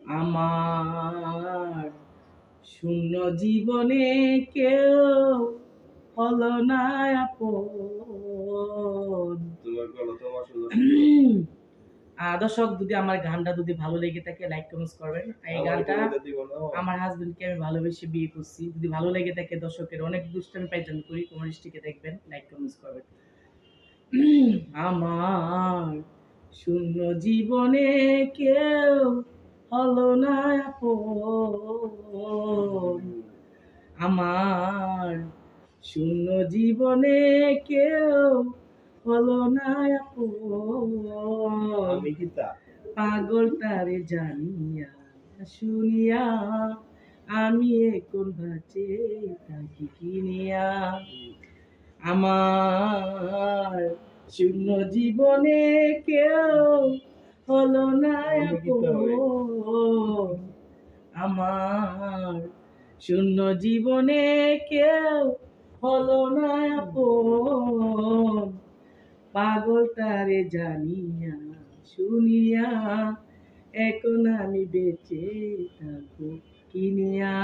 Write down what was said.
আমার শূন্য জীবনে কেউ হলো না আপন। দর্শক, যদি আমার গানটা যদি ভালো লেগে থাকে লাইক কমেন্টস করবেন। এই গানটা আমার হাজবেন্ডকে আমি ভালোবেসে বিয়ে করছি। যদি ভালো লেগে থাকে, দর্শকের অনেক দুষ্টামি পাইজামি করি, কমেন্টসটিকে দেখবেন, লাইক কমেন্টস করবেন। আমার শূন্য জীবনে কেউ হলো না আপন। আমার শূন্য জীবনে কেউ হলো না আপন। পাগল তারে জানিয়া শুনিয়া আমি এখন বাঁচে থাকি কিনিয়া। আমার শূন্য জীবনে কেউ হলো না আপন। আমার শূন্য জীবনে কেউ হলো না আপন। পাগল তারে জানিয়া শুনিয়া এখন আমি বেঁচে থাকবো কিনিয়া।